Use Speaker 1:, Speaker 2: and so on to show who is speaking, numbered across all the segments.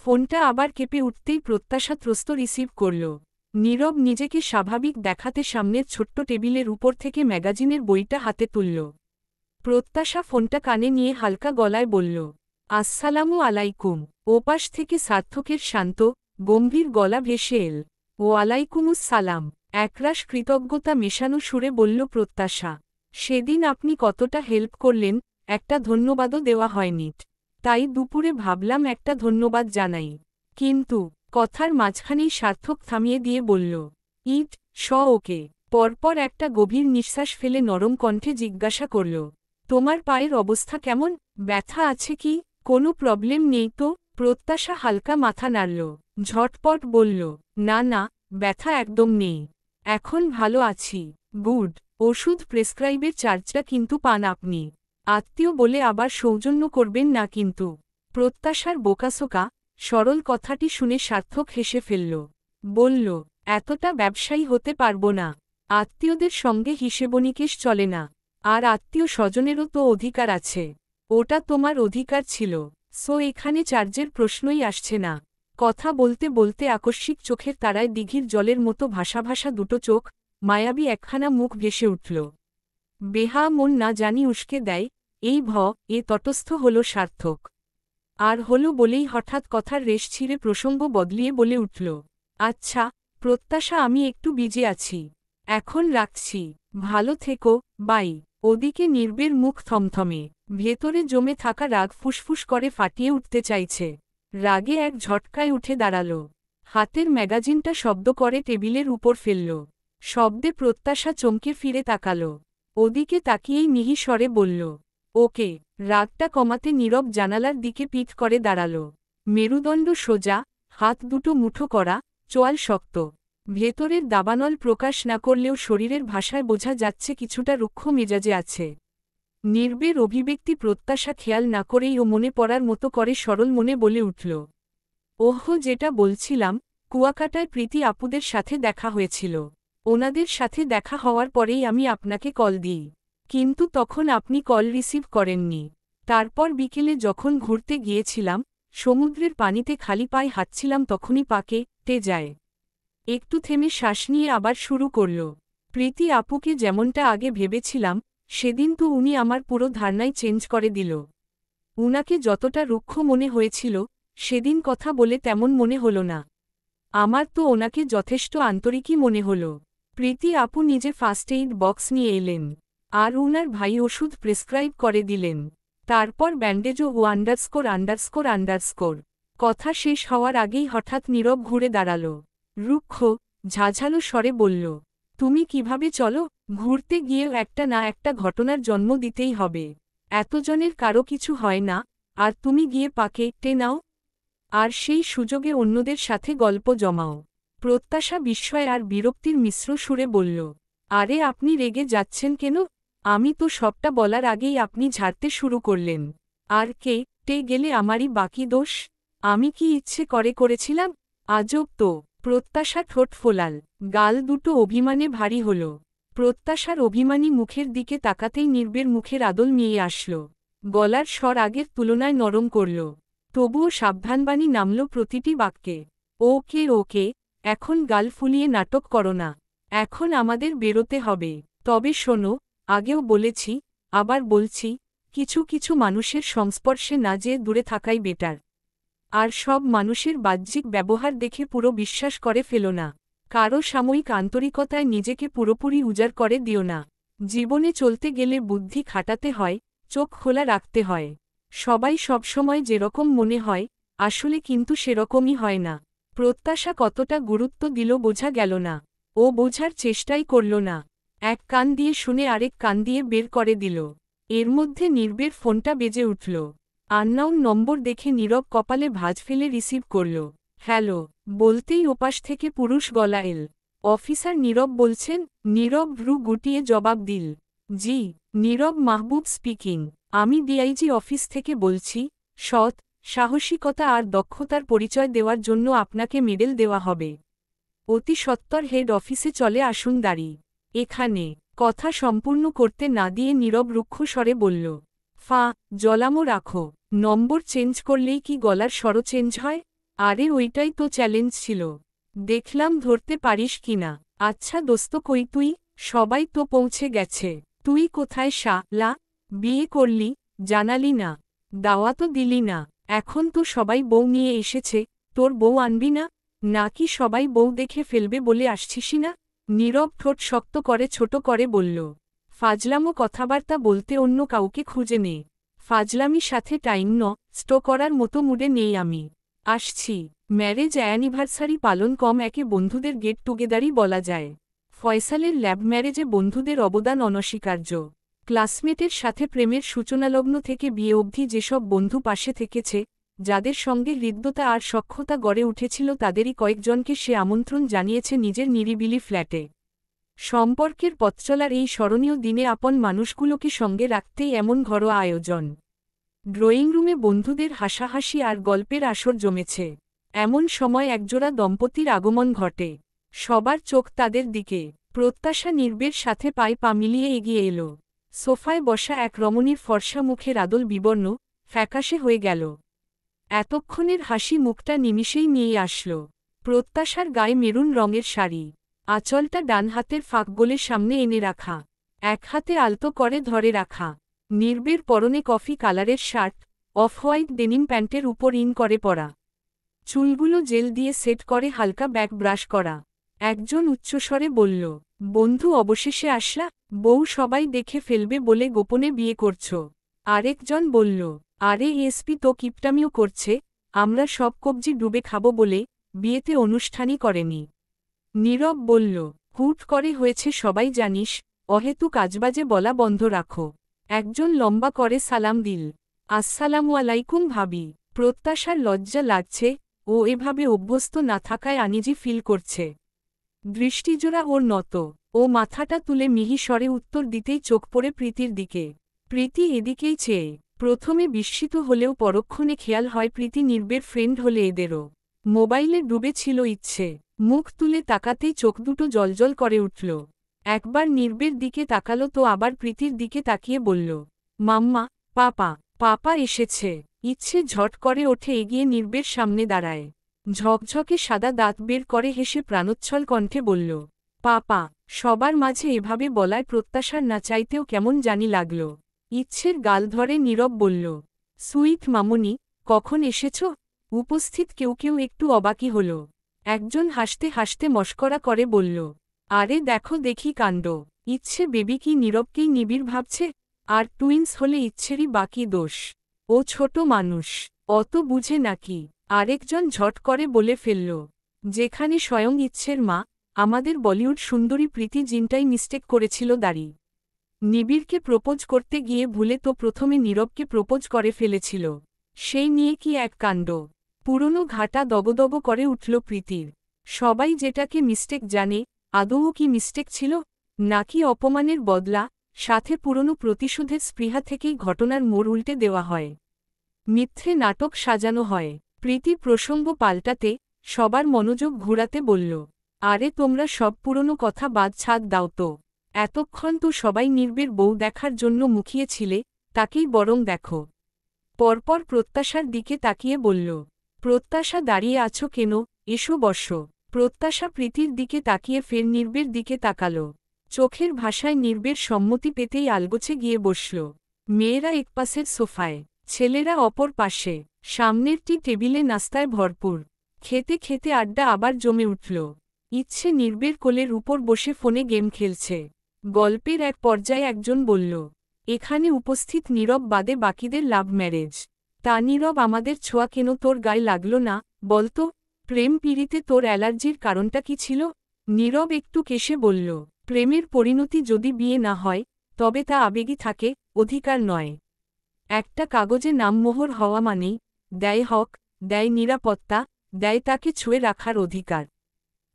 Speaker 1: ফোনটা আবার কেঁপে উঠতেই প্রত্যাশা ত্রস্ত রিসিভ করল। নীরব নিজেকে স্বাভাবিক দেখাতে সামনের ছোট্ট টেবিলের উপর থেকে ম্যাগাজিনের বইটা হাতে তুলল। প্রত্যাশা ফোনটা কানে নিয়ে হালকা গলায় বলল, আসসালামু আলাইকুম। ওপাশ থেকে সার্থকের শান্ত, গম্ভীর গলা ভেসে এল। ওয়ালাইকুমুস সালাম। একরাশ কৃতজ্ঞতা মেশানো সুরে বলল প্রত্যাশা। সেদিন আপনি কতটা হেল্প করলেন, একটা ধন্যবাদও দেওয়া হয়নি। তাই দুপুরে ভাবলাম একটা ধন্যবাদ জানাই। কিন্তু কথার মাঝখানেই সার্থক থামিয়ে দিয়ে বলল, ইট ওকে। পরপর একটা গভীর নিঃশ্বাস ফেলে নরম কণ্ঠে জিজ্ঞাসা করল, তোমার পায়ের অবস্থা কেমন? ব্যথা আছে কি? কোনো প্রবলেম নেই তো? প্রত্যাশা হালকা মাথা নাড়ল। ঝটপট বলল, না না, ব্যথা একদম নেই। এখন ভালো আছি। গুড। ওষুধ প্রেসক্রাইবের চার্জটা কিন্তু পান আপনি। আত্মীয় বলে আবার সৌজন্য করবেন না কিন্তু। প্রত্যাশার বোকাসোকা সরল কথাটি শুনে সার্থক হেসে ফেলল। বলল, এতটা ব্যবসায়ী হতে পারব না। আত্মীয়দের সঙ্গে হিসেবনিকেশ চলে না। আর আত্মীয় স্বজনেরও তো অধিকার আছে। ওটা তোমার অধিকার ছিল। এখানে চার্জের প্রশ্নই আসছে না। কথা বলতে বলতে আকস্মিক চোখের তারায় দিঘির জলের মতো ভাসা ভাসা দুটো চোখ, মায়াবী একখানা মুখ ভেসে উঠল। বেহা মন না জানি উস্কে দেয়, এই তটস্থ হল সার্থক। আর হল বলেই হঠাৎ কথার রেশ ছিঁড়ে প্রসঙ্গ বদলিয়ে বলে উঠল, আচ্ছা প্রত্যাশা, আমি একটু বিজি আছি। এখন রাখছি। ভালো থেকো, বাই। ওদিকে নির্বের মুখ থমথমে। ভেতরে জমে থাকা রাগ ফুসফুস করে ফাটিয়ে উঠতে চাইছে। রাগে এক ঝটকায় উঠে দাঁড়াল। হাতের ম্যাগাজিনটা শব্দ করে টেবিলের উপর ফেলল। শব্দে প্রত্যাশা চমকে ফিরে তাকাল। ওদিকে তাকিয়েই মিহি স্বরে বলল, ওকে। রাগটা কমাতে নীরব জানালার দিকে পিঠ করে দাঁড়াল। মেরুদণ্ড সোজা, হাত দুটো মুঠো করা, চোয়াল শক্ত। ভেতরের দাবানল প্রকাশ না করলেও শরীরের ভাষায় বোঝা যাচ্ছে কিছুটা রুক্ষ মেজাজে আছে। নির্বের অভিব্যক্তি প্রত্যাশা খেয়াল না করেই ও মনে পড়ার মতো করে সরল মনে বলে উঠল, ওহ, যেটা বলছিলাম, কুয়াকাটায় প্রীতি আপুদের সাথে দেখা হয়েছিল। ওনাদের সাথে দেখা হওয়ার পরেই আমি আপনাকে কল দিই। কিন্তু তখন আপনি কল রিসিভ করেননি। তারপর বিকেলে যখন ঘুরতে গিয়েছিলাম, সমুদ্রের পানিতে খালি পায়ে হাঁটছিলাম, তখনই পাকে যায়। একটু থেমে শ্বাস নিয়ে আবার শুরু করল। প্রীতি আপুকে যেমনটা আগে ভেবেছিলাম, সেদিন তো উনি আমার পুরো ধারণাই চেঞ্জ করে দিল। উনাকে যতটা রুক্ষ মনে হয়েছিল, সেদিন কথা বলে তেমন মনে হল না। আমার তো ওনাকে যথেষ্ট আন্তরিকই মনে হল। প্রীতি আপু নিজে ফার্স্ট এইড বক্স নিয়ে এলেন। আর উনার ভাই ওষুধ প্রেসক্রাইব করে দিলেন। তারপর ব্যান্ডেজও ____। কথা শেষ হওয়ার আগেই হঠাৎ নীরব ঘুরে দাঁড়াল। রুক্ষ, ঝাঝালো স্বরে বলল, তুমি কিভাবে চলো? ঘুরতে গিয়েও একটা না একটা ঘটনার জন্ম দিতেই হবে। এতজনের কারো কিছু হয় না, আর তুমি গিয়ে পাকে নাও। আর সেই সুযোগে অন্যদের সাথে গল্প জমাও। প্রত্যাশা বিস্ময় আর বিরক্তির মিশ্র সুরে বলল, আরে আপনি রেগে যাচ্ছেন কেন? আমি তো সবটা বলার আগেই আপনি ঝাড়তে শুরু করলেন। আর গেলে আমারই বাকি দোষ? আমি কি ইচ্ছে করে করেছিলাম? আজব তো। প্রত্যাশা ঠোঁট ফোলাল, গাল দুটো অভিমানে ভারী হল। প্রত্যাশার অভিমানী মুখের দিকে তাকাতেই নির্বের মুখের আদল নিয়ে আসল। গলার স্বর আগের তুলনায় নরম করল। তবুও সাবধানবাণী নামল প্রতিটি বাক্যে। ওকে ওকে, এখন গাল ফুলিয়ে নাটক করো না। এখন আমাদের বেরোতে হবে। তবে শোনো, আগেও বলেছি, আবার বলছি, কিছু কিছু মানুষের সংস্পর্শে না যেয়ে দূরে থাকাই বেটার। আর সব মানুষের বাহ্যিক ব্যবহার দেখে পুরো বিশ্বাস করে ফেলো না। কারো সাময়িক আন্তরিকতায় নিজেকে পুরোপুরি উজাড় করে দিও না। জীবনে চলতে গেলে বুদ্ধি খাটাতে হয়, চোখ খোলা রাখতে হয়। সবাই সবসময় যেরকম মনে হয়, আসলে কিন্তু সেরকমই হয় না। প্রত্যাশা কতটা গুরুত্ব দিল বোঝা গেল না। ও বোঝার চেষ্টাই করল না। এক কান দিয়ে শুনে আরেক কান দিয়ে বের করে দিল। এর মধ্যে নির্বের ফোনটা বেজে উঠল। আননাউন নম্বর দেখে নীরব কপালে ভাঁজ ফেলে রিসিভ করল। হ্যালো বলতেই ওপাশ থেকে পুরুষ গলা এল। অফিসার নীরব বলছেন? নীরব ভ্রু গুটিয়ে জবাব দিল, জি। নীরব মাহবুব স্পিকিং। আমি ডিআইজি অফিস থেকে বলছি। সৎ, সাহসিকতা আর দক্ষতার পরিচয় দেওয়ার জন্য আপনাকে মেডেল দেওয়া হবে। অতি সত্বর হেড অফিসে চলে আসুন দাঁড়ি। এখানে। কথা সম্পূর্ণ করতে না দিয়ে নীরব রুক্ষ স্বরে বলল, জলামো রাখো। নম্বর চেঞ্জ করলেই কি গলার স্বরও চেঞ্জ হয়? আরে ওইটাই তো চ্যালেঞ্জ ছিল, দেখলাম ধরতে পারিস কিনা। আচ্ছা দোস্ত কই তুই, সবাই তো পৌঁছে গেছে, তুই কোথায় শালা? বিয়ে করলি, জানালি না, দাওয়াতও দিলি না, এখন তো সবাই বউ নিয়ে এসেছে, তোর বউ আনবি না? নাকি সবাই বউ দেখে ফেলবে বলে আসছিসই না? নীরব ঠোঁট শক্ত করে ছোট করে বলল, ফাজলামো কথাবার্তা বলতে অন্য কাউকে খুঁজে নে, ফাজলামি সাথে টাইম স্টো করার মতো মুডে নেই আমি। আসছি। ম্যারেজ অ্যানিভার্সারি পালন কম একে বন্ধুদের গেট টুগেদারই বলা যায়। ফয়সালের ল্যাব ম্যারেজে বন্ধুদের অবদান অনস্বীকার্য। ক্লাসমেটের সাথে প্রেমের সূচনালগ্ন থেকে বিয়ে অবধি যেসব বন্ধু পাশে থেকেছে, যাদের সঙ্গে হৃদ্যতা আর সখ্যতা গড়ে উঠেছিল তাদেরই কয়েকজনকে সে আমন্ত্রণ জানিয়েছে নিজের নিরিবিলি ফ্ল্যাটে। সম্পর্কের পথচলার এই স্মরণীয় দিনে আপন মানুষগুলোকে সঙ্গে রাখতেই এমন ঘরোয়া আয়োজন। ড্রয়িং রুমে বন্ধুদের হাসাহাসি আর গল্পের আসর জমেছে। এমন সময় একজোড়া দম্পতির আগমন ঘটে। সবার চোখ তাদের দিকে। প্রত্যাশা নির্বের সাথে পায়ে পা মিলিয়ে এগিয়ে এলো। সোফায় বসা এক রমণীর ফর্সা মুখের আদল বিবর্ণ, ফ্যাকাশে হয়ে গেল। এতক্ষণের হাসি মুখটা নিমিষেই নিয়ে আসল। প্রত্যাশার গায়ে মেরুন রঙের শাড়ি, আঁচলটা ডান হাতের ফাঁক গোলে সামনে এনে রাখা, এক হাতে আলতো করে ধরে রাখা। নির্বের পরনে কফি কালারের শার্ট, অফ হোয়াইট ডেনিম প্যান্টের উপর ইন করে পরা। চুলগুলো জেল দিয়ে সেট করে হালকা ব্যাক ব্রাশ করা। একজন উচ্চস্বরে বলল, বন্ধু অবশেষে আসলা, বউ সবাই দেখে ফেলবে বলে গোপনে বিয়ে করছ। আরেকজন বলল, আরে এসপি তো কিপটামিও করছে, আমরা সব কবজি ডুবে খাবো বলে বিয়েতে অনুষ্ঠানই করেনি। নীরব বলল, হুট করে হয়েছে সবাই জানিস, অহেতুক কাজবাজে বলা বন্ধ রাখো। একজন লম্বা করে সালাম দিল, আসসালামু আলাইকুম ভাবি। প্রত্যাশার লজ্জা লাগছে, ও এভাবে অভ্যস্ত না থাকায় আনিজি ফিল করছে। দৃষ্টিজোড়া ওর নত, ও মাথাটা তুলে মিহি স্বরে উত্তর দিতেই চোখ পড়ে প্রীতির দিকে। প্রীতি এদিকেই চেয়ে, প্রথমে বিস্মিত হলেও পরক্ষণে খেয়াল হয় প্রীতি নির্বের ফ্রেন্ড হলে এদেরও। মোবাইলে ডুবে ছিল ইচ্ছে, মুখ তুলে তাকাতেই চোখ দুটো জলজল করে উঠল। একবার নির্বের দিকে তাকালো তো আবার প্রীতির দিকে তাকিয়ে বলল, মাম্মা, পাপা এসেছে। ইচ্ছে ঝট করে ওঠে এগিয়ে নির্বের সামনে দাঁড়ায়। ঝকঝকে সাদা দাঁত বের করে হেসে প্রাণোচ্ছল কণ্ঠে বলল, পাপা। সবার মাঝে এভাবে বলায় প্রত্যাশার না চাইতেও কেমন জানি লাগল। ইচ্ছের গাল ধরে নীরব বলল, সুইট মামুনি, কখন এসেছ? উপস্থিত কেউ কেউ একটু অবাকি হল। একজন হাসতে হাসতে মস্করা করে বলল, আরে দেখো দেখি কাণ্ড, ইচ্ছে বেবি কি নীরবকেই নিবিড় ভাবছে, আর টুইন্স হলে ইচ্ছেরই বাকি দোষ। ও ছোট মানুষ, অত বুঝে নাকি? আরেকজন ঝট করে বলে ফেলল, যেখানে স্বয়ং ইচ্ছের মা, আমাদের বলিউড সুন্দরী প্রীতি জিনটাই মিস্টেক করেছিল দাঁড়ি। নিবিড়কে প্রপোজ করতে গিয়ে ভুলে তো প্রথমে নীরবকে প্রপোজ করে ফেলেছিল। সেই নিয়ে কি এক কাণ্ড। পুরনো ঘাটা দগদগ করে উঠল প্রীতির। সবাই যেটাকে মিস্টেক জানে, আদৌ কি মিস্টেক ছিল, নাকি অপমানের বদলা, সাথে পুরনো প্রতিশোধের স্পৃহা থেকেই ঘটনার মোড় উল্টে দেওয়া হয়। মিথ্যে নাটক সাজানো হয়। প্রীতি প্রসঙ্গ পাল্টাতে, সবার মনোযোগ ঘুরাতে বলল, আরে তোমরা সব পুরনো কথা বাদ ছাদ দাও তো। এতক্ষণ তো সবাই নির্বের বউ দেখার জন্য মুখিয়েছিলে, তাকেই বরং দেখো। পরপর প্রত্যাশার দিকে তাকিয়ে বলল, প্রত্যাশা দাঁড়িয়ে আছো কেন, এসো বসো। প্রত্যাশা প্রীতির দিকে তাকিয়ে ফের নির্বের দিকে তাকাল। চোখের ভাষায় নির্বের সম্মতি পেতেই আলগোছে গিয়ে বসল। মেয়েরা একপাশের সোফায়, ছেলেরা অপর পাশে। সামনেরটি টেবিলে নাস্তায় ভরপুর। খেতে খেতে আড্ডা আবার জমে উঠল। ইচ্ছে নির্বের কোলের উপর বসে ফোনে গেম খেলছে। গল্পের এক পর্যায়ে একজন বলল, এখানে উপস্থিত নীরব বাদে বাকিদের লাভ ম্যারেজ। তা নীরব আমাদের ছোঁয়া কেন তোর গায়ে লাগল না, বলতো? প্রেম পীড়িতে তোর অ্যালার্জির কারণটা কি ছিল? নীরব একটু কেশে বলল, প্রেমের পরিণতি যদি বিয়ে না হয়, তবে তা আবেগী থাকে, অধিকার নয়। একটা কাগজে নামমোহর হওয়া মানেই দেয় হক, দেয় নিরাপত্তা, দেয় তাকে ছুঁয়ে রাখার অধিকার।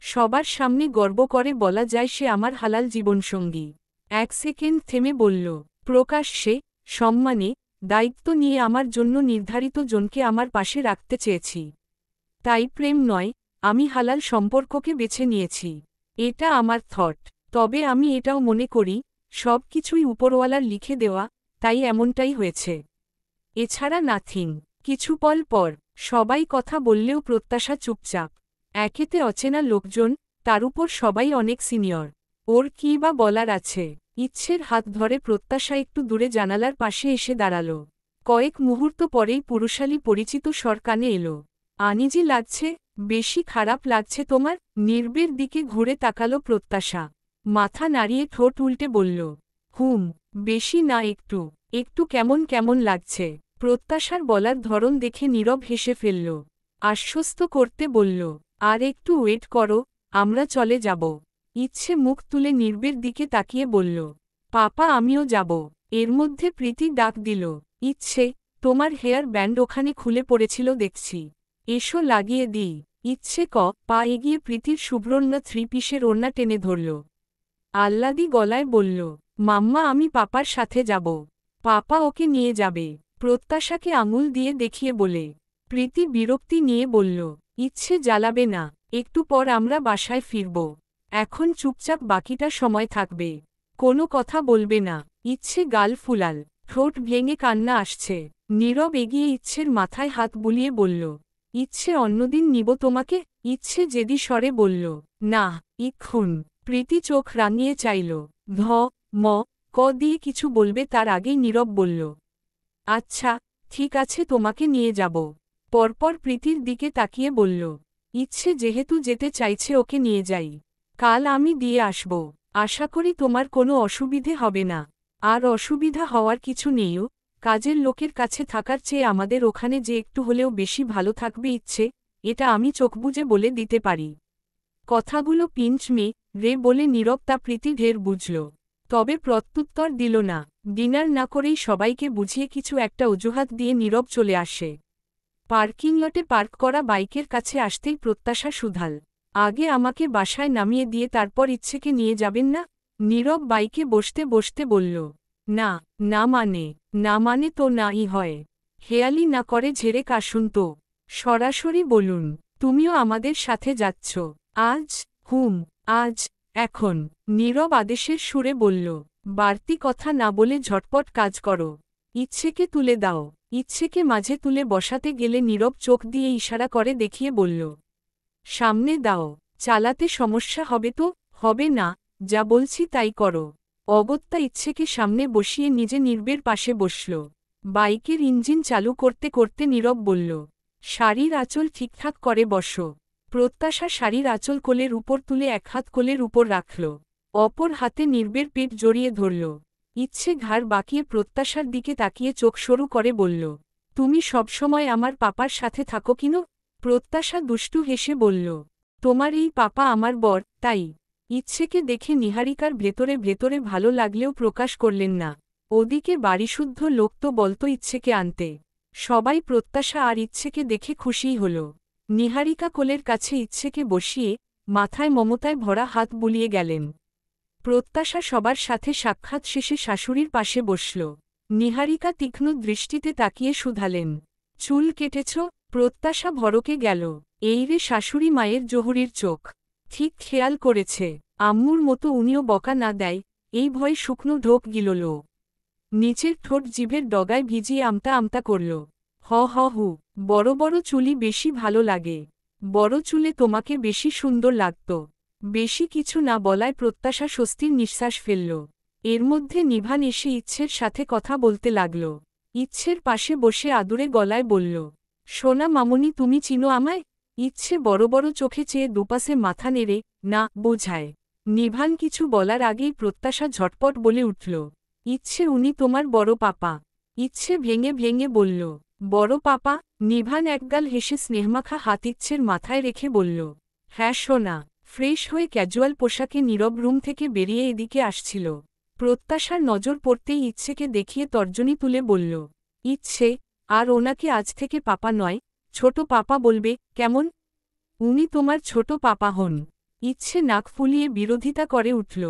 Speaker 1: সবার সামনে গর্ব করে বলা যায় সে আমার হালাল জীবনসঙ্গী। এক সেকেন্ড থেমে বলল, প্রকাশ্যে, সম্মানে, দায়িত্ব নিয়ে আমার জন্য নির্ধারিত জনকে আমার পাশে রাখতে চেয়েছি। তাই প্রেম নয়, আমি হালাল সম্পর্ককে বেছে নিয়েছি। এটা আমার থট। তবে আমি এটাও মনে করি, সব কিছুই উপরওয়ালার লিখে দেওয়া, তাই এমনটাই হয়েছে। এছাড়া নাথিং। কিছু পল পর সবাই কথা বললেও প্রত্যাশা চুপচাপ। একেতে অচেনা লোকজন, তার উপর সবাই অনেক সিনিয়র। ওর কী বা বলার আছে? ইচ্ছের হাত ধরে প্রত্যাশা একটু দূরে জানালার পাশে এসে দাঁড়াল। কয়েক মুহূর্ত পরেই পুরুষালী পরিচিত স্বর কানে এলো। আনিজি লাগছে? বেশি খারাপ লাগছে তোমার? নির্বের দিকে ঘুরে তাকালো প্রত্যাশা। মাথা নাড়িয়ে ঠোঁট উল্টে বলল, হুম, বেশি না একটু। একটু কেমন কেমন লাগছে। প্রত্যাশার বলার ধরন দেখে নীরব হেসে ফেলল। আশ্বস্ত করতে বলল, আর একটু ওয়েট করো, আমরা চলে যাব। ইচ্ছে মুখ তুলে নির্বের দিকে তাকিয়ে বলল, পাপা আমিও যাব। এর মধ্যে প্রীতি ডাক দিল, ইচ্ছে, তোমার হেয়ার ব্যান্ড ওখানে খুলে পড়েছিল দেখছি। এসো লাগিয়ে দিই। ইচ্ছে পা এগিয়ে প্রীতির শুভ্রন্যা থ্রি পিসের ওড়না টেনে ধরল। আহ্লাদি গলায় বলল, মাম্মা আমি পাপার সাথে যাব। পাপা ওকে নিয়ে যাবে। প্রত্যাশাকে আঙুল দিয়ে দেখিয়ে বলে। প্রীতি বিরক্তি নিয়ে বলল, ইচ্ছে জ্বালাবে না, একটু পর আমরা বাসায় ফিরব। এখন চুপচাপ বাকিটা সময় থাকবে। কোনো কথা বলবে না। ইচ্ছে গাল ফুলাল, ঠোঁট ভেঙে কান্না আসছে। নীরব এগিয়ে ইচ্ছের মাথায় হাত বুলিয়ে বলল, ইচ্ছে অন্যদিন নিব তোমাকে। ইচ্ছে জেদি স্বরে বলল, না, ইক্ষুন। প্রীতি চোখ রাঙিয়ে চাইল। ধ ম ক দিয়ে কিছু বলবে তার আগেই নীরব বলল, আচ্ছা, ঠিক আছে তোমাকে নিয়ে যাব। পরপর প্রীতির দিকে তাকিয়ে বলল, ইচ্ছে যেহেতু যেতে চাইছে ওকে নিয়ে যাই। কাল আমি দিয়ে আসব। আশা করি তোমার কোনো অসুবিধে হবে না। আর অসুবিধা হওয়ার কিছু নেইও। কাজের লোকের কাছে থাকার চেয়ে আমাদের ওখানে যে একটু হলেও বেশি ভালো থাকবে ইচ্ছে, এটা আমি চোখ বুজে বলে দিতে পারি। কথাগুলো পিঞ্চ মে রে বলে নীরব তা প্রীতি ঢের বুঝল। তবে প্রত্যুত্তর দিল না। ডিনার না করেই সবাইকে বুঝিয়ে কিছু একটা অজুহাত দিয়ে নীরব চলে আসে। পার্কিং লটে পার্ক করা বাইকের কাছে আসতেই প্রত্যাশা শুধাল, আগে আমাকে বাসায় নামিয়ে দিয়ে তারপর ইচ্ছেকে নিয়ে যাবেন না? নীরব বাইকে বসতে বসতে বলল, না, না মানে তো নাই হয়। হেয়ালি না করে ঝেড়ে কাশুন তো। সরাসরি বলুন, তুমিও আমাদের সাথে যাচ্ছ। আজ? হুম, আজ, এখন। নীরব আদেশের সুরে বলল, বাড়তি কথা না বলে ঝটপট কাজ করো। ইচ্ছেকে তুলে দাও। ইচ্ছেকে মাঝে তুলে বসাতে গেলে নীরব চোখ দিয়ে ইশারা করে দেখিয়ে বলল, সামনে দাও। চালাতে সমস্যা হবে তো? হবে না, যা বলছি তাই করো। অগত্যা ইচ্ছেকে সামনে বসিয়ে নিজে নির্বের পাশে বসল। বাইকের ইঞ্জিন চালু করতে করতে নীরব বলল, শাড়ির আঁচল ঠিকঠাক করে বসো। প্রত্যাশা শাড়ির আঁচল কোলের উপর তুলে এক হাত কোলের উপর রাখল। অপর হাতে নির্বের পেট জড়িয়ে ধরল। ইচ্ছে ঘাড় বাঁকিয়ে প্রত্যাশার দিকে তাকিয়ে চোখ সরু করে বলল, তুমি সবসময় আমার পাপার সাথে থাকো কিনো? প্রত্যাশা দুষ্টু হেসে বলল, তোমার এই পাপা আমার বর, তাই। ইচ্ছেকে দেখে নিহারিকার ভেতরে ভেতরে ভালো লাগলেও প্রকাশ করলেন না। ওদিকে বাড়িশুদ্ধ লোক তো বলতো ইচ্ছেকে আনতে। সবাই প্রত্যাশা আর ইচ্ছেকে দেখে খুশিই হল। নিহারিকা কোলের কাছে ইচ্ছেকে বসিয়ে মাথায় মমতায় ভরা হাত বুলিয়ে গেলেন। প্রত্যাশা সবার সাথে সাক্ষাৎ শেষে শাশুড়ির পাশে বসল। নিহারিকা তীক্ষ্ণ দৃষ্টিতে তাকিয়ে শুধালেন, চুল কেটেছ? প্রত্যাশা ভরকে গেল। এই রে শাশুড়ি মায়ের জহুরির চোখ। ঠিক খেয়াল করেছে। আম্মুর মতো উনিও বকা না দেয়, এই ভয়ে শুকনো ঢোক গিলল। নিচের ঠোঁট জিভের ডগায় ভিজিয়ে আমতা আমতা করল। হু, বড় বড় চুলই বেশি ভালো লাগে। বড় চুলে তোমাকে বেশি সুন্দর লাগত। বেশি কিছু না বলায় প্রত্যাশা স্বস্তির নিঃশ্বাস ফেলল। এর মধ্যে নিভান এসে ইচ্ছের সাথে কথা বলতে লাগল। ইচ্ছের পাশে বসে আদুরে গলায় বলল, সোনা মামুনি তুমি চিনো আমায়? ইচ্ছে বড় বড় চোখে চেয়ে দুপাশে মাথা নেড়ে না বোঝায়। নিভান কিছু বলার আগেই প্রত্যাশা ঝটপট বলে উঠল, ইচ্ছে উনি তোমার বড় পাপা। ইচ্ছে ভেঙে ভেঙে বলল, বড় পাপা? নিভান একগাল হেসে স্নেহমাখা হাত ইচ্ছের মাথায় রেখে বলল, হ্যাঁ সোনা। ফ্রেশ হয়ে ক্যাজুয়াল পোশাকে নীরব রুম থেকে বেরিয়ে এদিকে আসছিল। প্রত্যাশার নজর পড়তেই ইচ্ছেকে দেখিয়ে তর্জনী তুলে বলল, ইচ্ছে, আর ওনাকে আজ থেকে পাপা নয়, ছোট পাপা বলবে, কেমন? উনি তোমার ছোট পাপা হন। ইচ্ছে নাক ফুলিয়ে বিরোধিতা করে উঠল।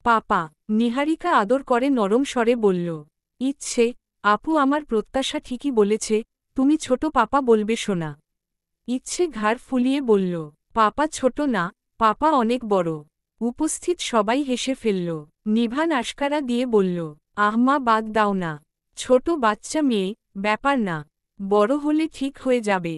Speaker 1: পাপা। নিহারিকা আদর করে নরম স্বরে বলল, ইচ্ছে, আপু আমার প্রত্যাশা ঠিকই বলেছে, তুমি ছোট পাপা বলবে সোনা। ইচ্ছে ঘাড় ফুলিয়ে বলল, পাপা ছোট না, পাপা অনেক বড়। উপস্থিত সবাই হেসে ফেলল। নিভান আশকারা দিয়ে বলল, আহমা বাদ দাও না। ছোট বাচ্চা মেয়ে, ব্যাপার না। বড় হলে ঠিক হয়ে যাবে।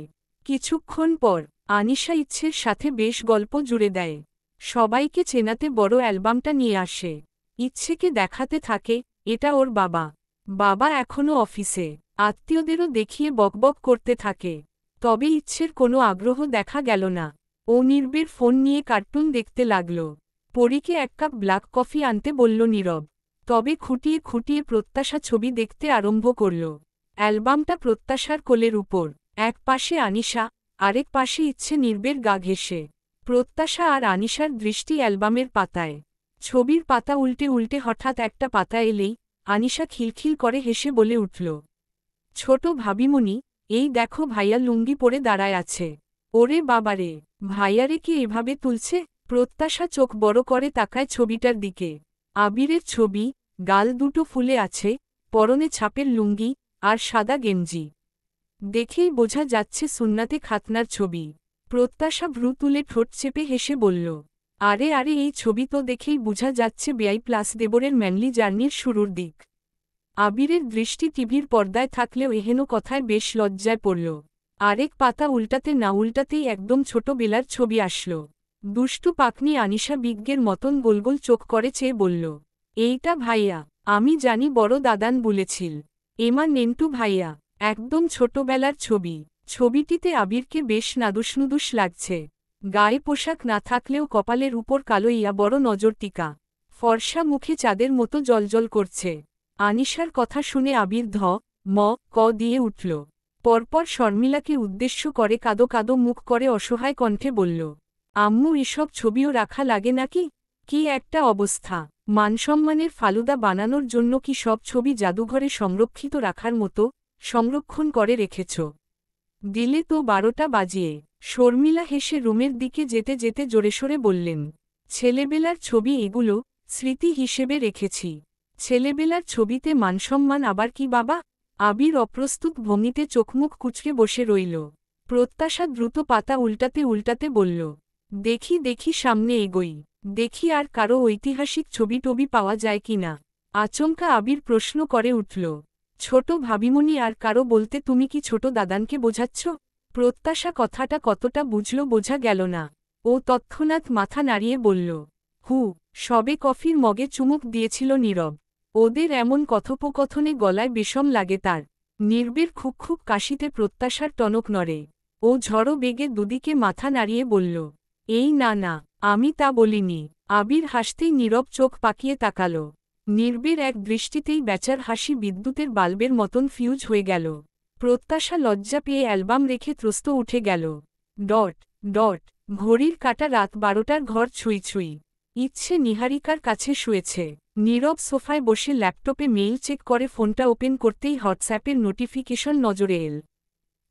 Speaker 1: কিছুক্ষণ পর আনিশা ইচ্ছের সাথে বেশ গল্প জুড়ে দেয়। সবাইকে চেনাতে বড় অ্যালবামটা নিয়ে আসে। ইচ্ছেকে দেখাতে থাকে, এটা ওর বাবা। বাবা এখনও অফিসে। আত্মীয়দেরও দেখিয়ে বকবক করতে থাকে। তবে ইচ্ছের কোনো আগ্রহ দেখা গেল না। ও নীরবের ফোন নিয়ে কার্টুন দেখতে লাগল। পরীকে এক কাপ ব্ল্যাক কফি আনতে বলল নীরব। তবে খুঁটিয়ে খুঁটিয়ে প্রত্যাশা ছবি দেখতে আরম্ভ করল। অ্যালবামটা প্রত্যাশার কোলের উপর। এক পাশে আনিশা, আরেক পাশে ইচ্ছে নীরবের গা ঘেঁষে। প্রত্যাশা আর আনিশার দৃষ্টি অ্যালবামের পাতায়। ছবির পাতা উল্টে উল্টে হঠাৎ একটা পাতা এলেই আনিশা খিলখিল করে হেসে বলে উঠল, ছোট ভাবিমণি, এই দেখো ভাইয়া লুঙ্গি পরে দাঁড়ায় আছে। ওরে বাবারে, ভাইয়ারে কি এভাবে তুলছে? প্রত্যাশা চোখ বড় করে তাকায় ছবিটার দিকে। আবিরের ছবি, গাল দুটো ফুলে আছে, পরনে ছাপের লুঙ্গি আর সাদা গেঞ্জি। দেখেই বোঝা যাচ্ছে সুন্নাতে খাতনার ছবি। প্রত্যাশা ভ্রু তুলে ঠোঁট চেপে হেসে বলল, আরে আরে, এই ছবি তো দেখেই বোঝা যাচ্ছে বেআই প্লাস দেবরের ম্যানলি জার্নির শুরুর দিক। আবিরের দৃষ্টি টিভির পর্দায় থাকলেও এহেন কথায় বেশ লজ্জায় পড়ল। আরেক পাতা উল্টাতে না উল্টাতেই একদম ছোটবেলার ছবি আসল। দুষ্টু পাকনি আনিশা বিজ্ঞের মতন গোলগোল চোখ করে চেয়ে বলল, এইটা ভাইয়া? আমি জানি বড় দাদান বলেছিল। এমা নেন্টু ভাইয়া, একদম ছোটবেলার ছবি। ছবিটিতে আবিরকে বেশ নাদুসনুদুস লাগছে। গায়ে পোশাক না থাকলেও কপালের উপর কালো ইয়া বড় নজরটিকা। ফর্সা মুখে চাঁদের মতো জলজল করছে। আনিশার কথা শুনে আবির ম ক দিয়ে উঠল। পরপর শর্মিলাকে উদ্দেশ্য করে কাদো কাদো মুখ করে অসহায় কণ্ঠে বলল, আম্মু, এসব ছবিও রাখা লাগে নাকি? কি একটা অবস্থা! মানসম্মানের ফালুদা বানানোর জন্য কি সব ছবি জাদুঘরে সংরক্ষিত রাখার মতো সংরক্ষণ করে রেখেছ? দিলে তো 12টা বাজিয়ে। শর্মিলা হেসে রুমের দিকে যেতে যেতে জোরেশোরে বললেন, ছেলেবেলার ছবি এগুলো, স্মৃতি হিসেবে রেখেছি। ছেলেবেলার ছবিতে মানসম্মান আবার কি বাবা? আবির অপ্রস্তুত ভঙ্গিতে চোখমুখ কুঁচকে বসে রইল। প্রত্যাশা দ্রুত পাতা উল্টাতে উল্টাতে বলল, দেখি দেখি, সামনে এগোই। দেখি আর কারো ঐতিহাসিক ছবি টবি পাওয়া যায় কি না। আচমকা আবির প্রশ্ন করে উঠল, ছোট ভাবিমণি আর কারো বলতে তুমি কি ছোট দাদানকে বোঝাচ্ছ? প্রত্যাশা কথাটা কতটা বুঝল বোঝা গেল না। ও তৎক্ষণাৎ মাথা নাড়িয়ে বলল, সবে কফির মগে চুমুক দিয়েছিল নীরব। ওদের এমন কথোপকথনে গলায় বিষম লাগে তার। নীরবের খুব খুব কাশিতে প্রত্যাশার টনক নড়ে। ও ঝড়ো বেগে দুদিকে মাথা নাড়িয়ে বলল, এই না না, আমি তা বলিনি। আবির হাসতেই নীরব চোখ পাকিয়ে তাকাল। নীরবের এক দৃষ্টিতেই বেচার হাসি বিদ্যুতের বাল্বের মতন ফিউজ হয়ে গেল। প্রত্যাশা লজ্জা পেয়ে অ্যালবাম রেখে ত্রস্ত উঠে গেল। ডট ডট ঘড়ির কাঁটা রাত 12টার ঘর ছুঁই ছুঁই। ইচ্ছে নিহারিকার কাছে শুয়েছে। নীরব সোফায় বসে ল্যাপটপে মেইল চেক করে ফোনটা ওপেন করতেই হোয়াটসঅ্যাপের নোটিফিকেশন নজরে এল।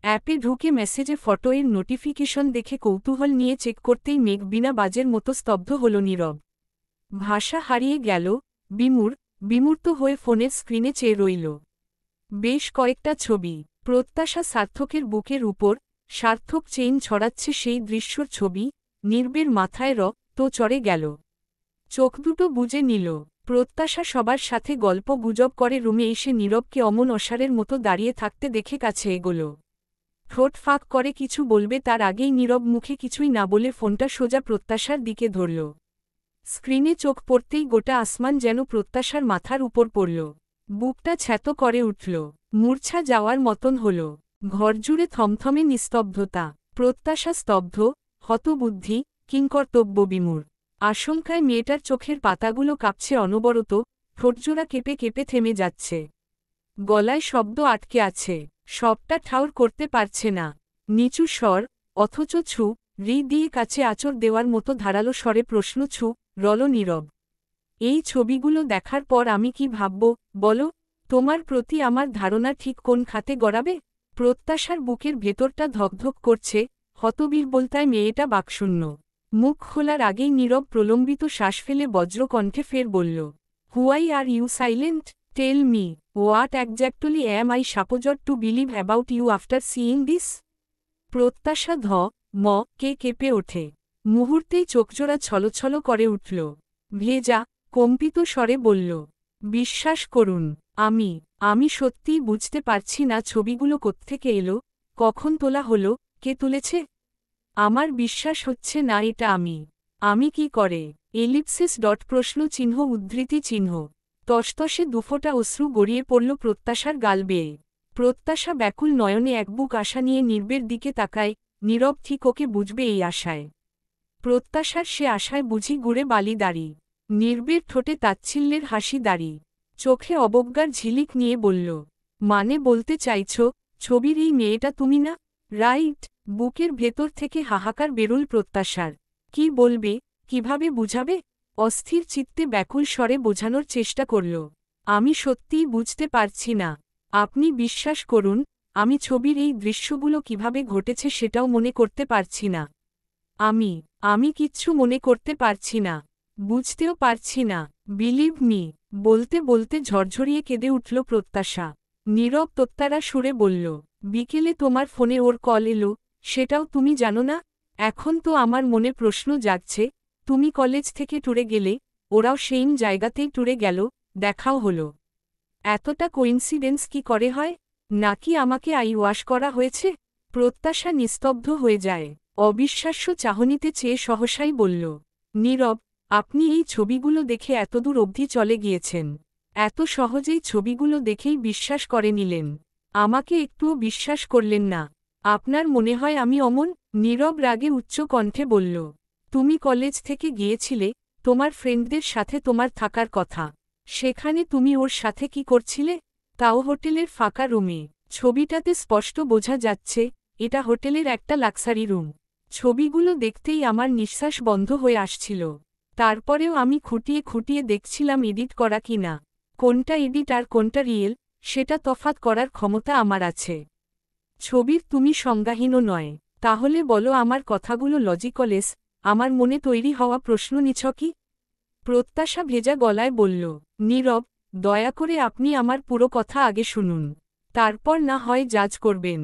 Speaker 1: অ্যাপে ঢুকে মেসেজে ফটোয়ের নোটিফিকেশন দেখে কৌতূহল নিয়ে চেক করতেই মেঘ বিনা বাজের মতো স্তব্ধ হল নীরব। ভাষা হারিয়ে গেল। বিমূর্ত হয়ে ফোনের স্ক্রিনে চেয়ে রইল। বেশ কয়েকটা ছবি। প্রত্যাশা সার্থকের বুকের উপর সার্থক চেইন ছড়াচ্ছে সেই দৃশ্যর ছবি। নীরবের মাথায় তো চড়ে গেল। চোখ দুটো বুজে নিল। প্রত্যাশা সবার সাথে গল্প গুজব করে রুমে এসে নীরবকে অমন অসারের মতো দাঁড়িয়ে থাকতে দেখে কাছে এগোল। ঠোঁট ফাঁক করে কিছু বলবে তার আগেই নীরব মুখে কিছুই না বলে ফোনটা সোজা প্রত্যাশার দিকে ধরল। স্ক্রিনে চোখ পড়তেই গোটা আসমান যেন প্রত্যাশার মাথার উপর পড়ল। বুকটা ছ্যাঁতো করে উঠল। মূর্ছা যাওয়ার মতন হল। ঘরজুড়ে থমথমে নিস্তব্ধতা। প্রত্যাশা স্তব্ধ, হতবুদ্ধি, কিংকর্তব্যবিমূঢ়। আশঙ্কায় মেয়েটার চোখের পাতাগুলো কাঁপছে অনবরত, ঠোঁটজোড়া কেঁপে কেঁপে থেমে যাচ্ছে। গলায় শব্দ আটকে আছে, সবটা ঠাউর করতে পারছে না। নিচু স্বর, অথচ দিয়ে কাছে আঁচড় দেওয়ার মতো ধারালো স্বরে প্রশ্ন রল নীরব। এই ছবিগুলো দেখার পর আমি কি ভাবব, বলো? তোমার প্রতি আমার ধারণা ঠিক কোন খাতে গড়াবে? প্রত্যাশার বুকের ভেতরটা ধকধক করছে, হতবিহ্বলতায় মেয়েটা বাকশূন্য। মুখ খোলার আগেই নীরব প্রলম্বিত শ্বাস ফেলে বজ্রকণ্ঠে ফের বলল, why are you silent? Tell me, what exactly am I supposed to believe about you after seeing this? Pratyasha কে কেঁপে ওঠে। মুহূর্তেই চোখজোড়া ছলছল করে উঠল। ভেজা, কম্পিত স্বরে বলল, বিশ্বাস করুন, আমি আমি সত্যিই বুঝতে পারছি না ছবিগুলো কোত্থেকে এলো, কখন তোলা হলো, কে তুলেছে। আমার বিশ্বাস হচ্ছে না এটা আমি কি করে। এলিপসিস ডট প্রশ্ন চিহ্ন উদ্ধৃতি চিহ্ন। তসতসে দুফোঁটা অশ্রু গড়িয়ে পড়ল প্রত্যাশার গাল বেয়ে। প্রত্যাশা ব্যাকুল নয়নে এক বুক আশা নিয়ে নির্বের দিকে তাকায়, নীরব ঠিক ওকে বুঝবে এই আশায়। প্রত্যাশার সে আশায় বুঝি গুড়ে বালি দাড়ি। নির্বের ঠোঁটে তাচ্ছিল্যের হাসি দাড়ি। চোখে অবজ্ঞার ঝিলিক নিয়ে বলল, মানে বলতে চাইছ, ছবির এই মেয়েটা তুমি না? রাইট। বুকের ভেতর থেকে হাহাকার বেরুল প্রত্যাশার। কি বলবে, কিভাবে বুঝাবে? অস্থির চিত্তে ব্যাকুল স্বরে বোঝানোর চেষ্টা করল, আমি সত্যিই বুঝতে পারছি না। আপনি বিশ্বাস করুন, আমি ছবির এই দৃশ্যগুলো কিভাবে ঘটেছে সেটাও মনে করতে পারছি না। আমি কিচ্ছু মনে করতে পারছি না। বুঝতেও পারছি না। Believe me. বলতে বলতে ঝরঝরিয়ে কেঁদে উঠল প্রত্যাশা। নীরব তোত্তারা সুরে বলল, বিকেলে তোমার ফোনে ওর কল এলো, সেটাও তুমি জানো না? এখন তো আমার মনে প্রশ্ন জাগছে, তুমি কলেজ থেকে ট্যুরে গেলে, ওরাও সেইম জায়গাতেই ট্যুরে গেল, দেখাও হলো। এতটা কোইন্সিডেন্স কি করে হয়? নাকি আমাকে আই ওয়াশ করা হয়েছে? প্রত্যাশা নিস্তব্ধ হয়ে যায়। অবিশ্বাস্য চাহনিতে চেয়ে সহসাই বলল, নীরব, আপনি এই ছবিগুলো দেখে এতদূর অবধি চলে গিয়েছেন। এত সহজেই ছবিগুলো দেখেই বিশ্বাস করে নিলেন। আমাকে একটুও বিশ্বাস করলেন না। আপনার মনে হয় আমি অমন? নীরব রাগে উচ্চ কণ্ঠে বলল, তুমি কলেজ থেকে গিয়েছিলে, তোমার ফ্রেন্ডদের সাথে তোমার থাকার কথা। সেখানে তুমি ওর সাথে কি করছিলে? তাও হোটেলের ফাঁকা রুমে। ছবিটাতে স্পষ্ট বোঝা যাচ্ছে, এটা হোটেলের একটা লাক্সারি রুম। ছবিগুলো দেখতেই আমার নিঃশ্বাস বন্ধ হয়ে আসছিল। তারপরেও আমি খুঁটিয়ে খুঁটিয়ে দেখছিলাম এডিট করা কি না। কোনটা এডিট আর কোনটা রিয়েল, সেটা তফাৎ করার ক্ষমতা আমার আছে। ছবির তুমি সংজ্ঞাহীনও নয়। তাহলে বলো আমার কথাগুলো লজিকলেস, আমার মনে তৈরি হওয়া প্রশ্ন নিছকই? প্রত্যাশা ভেজা গলায় বলল, নীরব, দয়া করে আপনি আমার পুরো কথা আগে শুনুন। তারপর না হয় জাজ করবেন।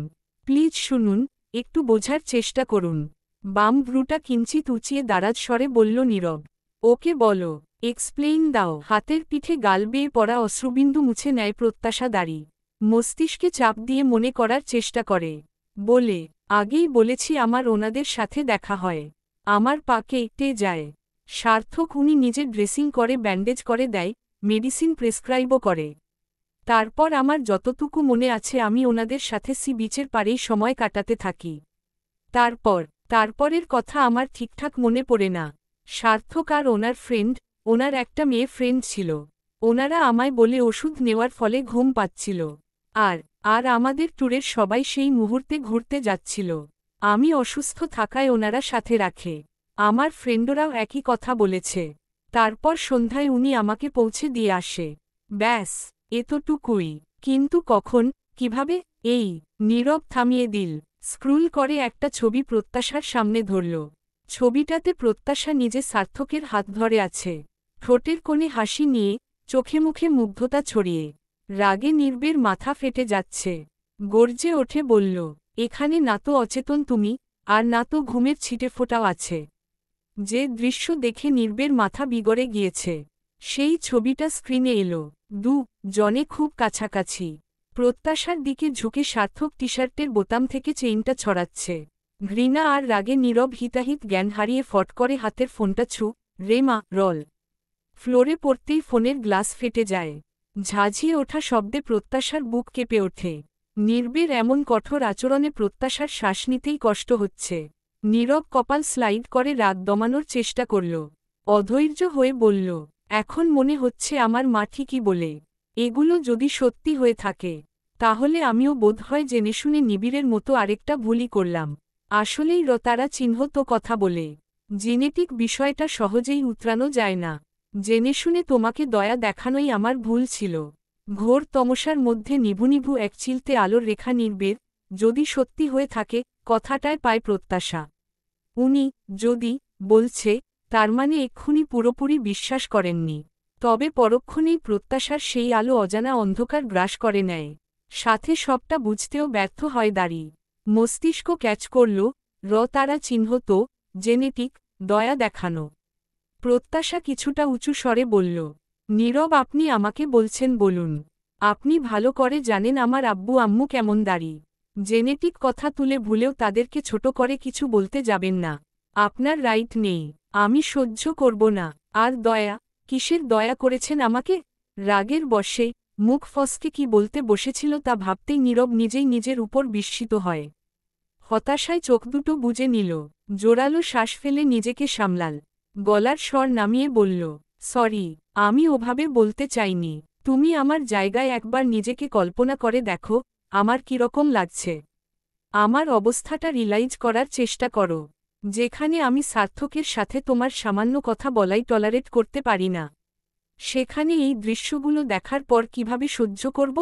Speaker 1: প্লিজ শুনুন, একটু বোঝার চেষ্টা করুন। বাম ভ্রুটা কিঞ্চিত উঁচিয়ে দারাজ স্বরে বলল নীরব, ওকে বলো, এক্সপ্লেইন দাও। হাতের পিঠে গাল বেয়ে পড়া অশ্রুবিন্দু মুছে নেয় প্রত্যাশা দাড়ি। মস্তিষ্কে চাপ দিয়ে মনে করার চেষ্টা করে। বলে, আগেই বলেছি আমার ওনাদের সাথে দেখা হয়। আমার পাকে একটে যায়। সার্থক উনি নিজে ড্রেসিং করে ব্যান্ডেজ করে দেয়, মেডিসিন প্রেসক্রাইবও করে। তারপর আমার যতটুকু মনে আছে আমি ওনাদের সাথে সি বিচের পাড়েই সময় কাটাতে থাকি। তারপরের কথা আমার ঠিকঠাক মনে পড়ে না। সার্থক আর ওনার ফ্রেন্ড, ওনার একটা মেয়ে ফ্রেন্ড ছিল। ওনারা আমায় বলে ওষুধ নেওয়ার ফলে ঘুম পাচ্ছিল। আর আমাদের ট্যুরের সবাই সেই মুহূর্তে ঘুরতে যাচ্ছিল। আমি অসুস্থ থাকায় ওনারা সাথে রাখে। আমার ফ্রেন্ডরাও একই কথা বলেছে। তারপর সন্ধ্যায় উনি আমাকে পৌঁছে দিয়ে আসে। ব্যাস, এতটুকুই। কিন্তু কখন, কিভাবে? এই নীরব থামিয়ে দিল। স্ক্রুল করে একটা ছবি প্রত্যাশার সামনে ধরল। ছবিটাতে প্রত্যাশা নিজে সার্থকের হাত ধরে আছে। ঠোঁটের কোণে হাসি নিয়ে, চোখে মুখে মুগ্ধতা ছড়িয়ে। রাগে নির্বের মাথা ফেটে যাচ্ছে। গর্জে ওঠে বলল, এখানে না তো অচেতন তুমি, আর না তো ঘুমের ছিটেফোঁটাও আছে। যে দৃশ্য দেখে নির্বের মাথা বিগড়ে গিয়েছে, সেই ছবিটা স্ক্রিনে এলো। জনে খুব কাছাকাছি। প্রত্যাশার দিকে ঝুঁকে সার্থক টি-শার্টের বোতাম থেকে চেইনটা ছড়াচ্ছে। ঘৃণা আর রাগে নীরব হিতাহিত জ্ঞান হারিয়ে ফট করে হাতের ফোনটা রেমা রল। ফ্লোরে পড়তেই ফোনের গ্লাস ফেটে যায়। ঝাঁঝিয়ে ওঠা শব্দে প্রত্যাশার বুক কেঁপে ওঠে। নির্বের এমন কঠোর আচরণে প্রত্যাশার শ্বাস নিতেই কষ্ট হচ্ছে। নীরব কপাল স্লাইড করে রাগ দমানোর চেষ্টা করল। অধৈর্য হয়ে বলল, এখন মনে হচ্ছে আমার মা ঠিকই বলে। এগুলো যদি সত্যি হয়ে থাকে, তাহলে আমিও বোধহয় জেনেশুনে নিবিড়ের মতো আরেকটা ভুলই করলাম। আসলেই তারা চিহ্ন তো কথা বলে। জেনেটিক বিষয়টা সহজেই উতরানো যায় না। জেনেশুনে তোমাকে দয়া দেখানোই আমার ভুল ছিল। ঘোর তমসার মধ্যে নিভু নিভু এক চিলতে আলোর রেখা নির্বের, যদি সত্যি হয়ে থাকে, কথাটায় পায় প্রত্যাশা। উনি যদি বলছে, তার মানে এক্ষুনি পুরোপুরি বিশ্বাস করেননি। তবে পরক্ষণেই প্রত্যাশার সেই আলো অজানা অন্ধকার গ্রাস করে নেয়। সাথে সবটা বুঝতেও ব্যর্থ হয় দাড়ি। মস্তিষ্ক ক্যাচ করল, তারা চিহ্ন তো, জেনেটিক, দয়া দেখানো। প্রত্যাশা কিছুটা উঁচু স্বরে বলল, নীরব আপনি আমাকে বলছেন বলুন। আপনি ভালো করে জানেন আমার আব্বু আম্মু কেমন দাড়ি। জেনেটিক কথা তুলে ভুলেও তাদেরকে ছোট করে কিছু বলতে যাবেন না। আপনার রাইট নেই। আমি সহ্য করব না। আর দয়া, কিসের দয়া করেছেন আমাকে? রাগের বশে মুখ ফসকে কি বলতে বসেছিল তা ভাবতেই নীরব নিজেই নিজের উপর বিস্মিত হয়। হতাশায় চোখ দুটো বুজে নিল। জোরালো শ্বাস ফেলে নিজেকে সামলাল। গলার স্বর নামিয়ে বলল, সরি, আমি ওভাবে বলতে চাইনি। তুমি আমার জায়গায় একবার নিজেকে কল্পনা করে দেখো, আমার কীরকম লাগছে। আমার অবস্থাটা রিয়ালাইজ করার চেষ্টা করো। যেখানে আমি সার্থকের সাথে তোমার সামান্য কথা বলাই টলারেট করতে পারি না, সেখানে এই দৃশ্যগুলো দেখার পর কিভাবে সহ্য করব?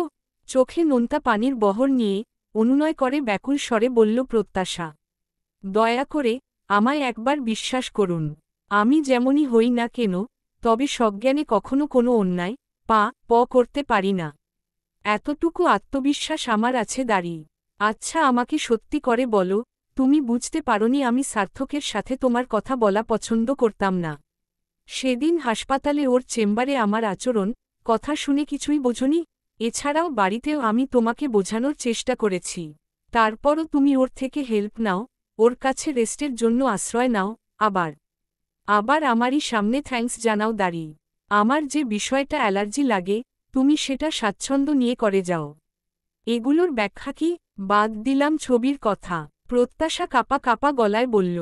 Speaker 1: চোখে নোনতা পানির বহর নিয়ে অনুনয় করে ব্যাকুল স্বরে বলল প্রত্যাশা। দয়া করে আমায় একবার বিশ্বাস করুন। আমি যেমনই হই না কেন, তবে সজ্ঞানে কখনো কোনো অন্যায় করতে পারি না। এতটুকু আত্মবিশ্বাস আমার আছে দাঁড়ি। আচ্ছা, আমাকে সত্যি করে বলো, তুমি বুঝতে পারোনি আমি সার্থকের সাথে তোমার কথা বলা পছন্দ করতাম না? সেদিন হাসপাতালে ওর চেম্বারে আমার আচরণ, কথা শুনে কিছুই বোঝনি? এছাড়াও বাড়িতেও আমি তোমাকে বোঝানোর চেষ্টা করেছি। তারপরও তুমি ওর থেকে হেল্প নাও, ওর কাছে রেস্টের জন্য আশ্রয় নাও, আবার আমারই সামনে থ্যাঙ্কস জানাও দাঁড়ি। আমার যে বিষয়টা অ্যালার্জি লাগে, তুমি সেটা স্বাচ্ছন্দ্য নিয়ে করে যাও। এগুলোর ব্যাখ্যা কি? বাদ দিলাম ছবির কথা। প্রত্যাশা কাপা কাপা গলায় বলল,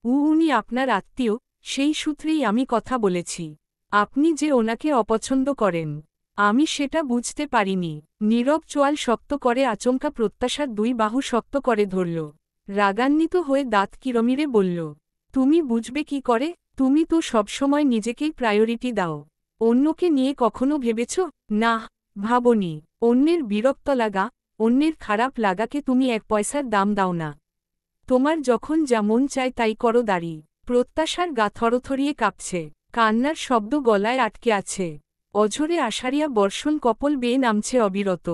Speaker 1: উনি আপনার আত্মীয়, সেই সূত্রেই আমি কথা বলেছি। আপনি যে ওনাকে অপছন্দ করেন, আমি সেটা বুঝতে পারিনি। নীরব চোয়াল শক্ত করে আচমকা প্রত্যাশার দুই বাহু শক্ত করে ধরল। রাগান্বিত হয়ে দাঁত কিরমিরে বলল, তুমি বুঝবে কি করে? তুমি তো সবসময় নিজেকেই প্রায়োরিটি দাও। অন্যকে নিয়ে কখনো ভেবেছ? না, ভাবনি। অন্যের বিরক্ত লাগা, অন্যের খারাপ লাগাকে তুমি এক পয়সার দাম দাও না। তোমার যখন যা মন চায় তাই করো দাঁড়ি। প্রত্যাশার গা থরথরিয়ে কাঁপছে, কান্নার শব্দ গলায় আটকে আছে। অঝরে আষাঢ়িয়া বর্ষণ কপল বেয়ে নামছে অবিরত।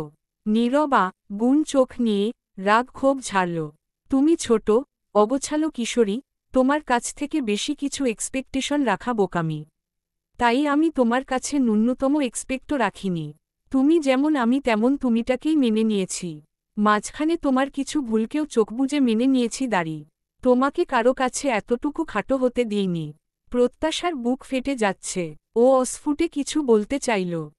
Speaker 1: নীরবা গুণ চোখ নিয়ে রাগ ক্ষোভ ঝাড়ল। তুমি ছোট, অগোছালো কিশোরী, তোমার কাছ থেকে বেশি কিছু এক্সপেকটেশন রাখা বোকামি। তাই আমি তোমার কাছে ন্যূনতম এক্সপেক্টও রাখিনি। তুমি যেমন আমি তেমন তুমিটাকেই মেনে নিয়েছি। মাঝখানে তোমার কিছু ভুলকেও চোখ বুজে মেনে নিয়েছি দাঁড়ি। তোমাকে কারো কাছে এতটুকু খাটো হতে দিইনি। প্রত্যাশার বুক ফেটে যাচ্ছে। ও অস্ফুটে কিছু বলতে চাইল।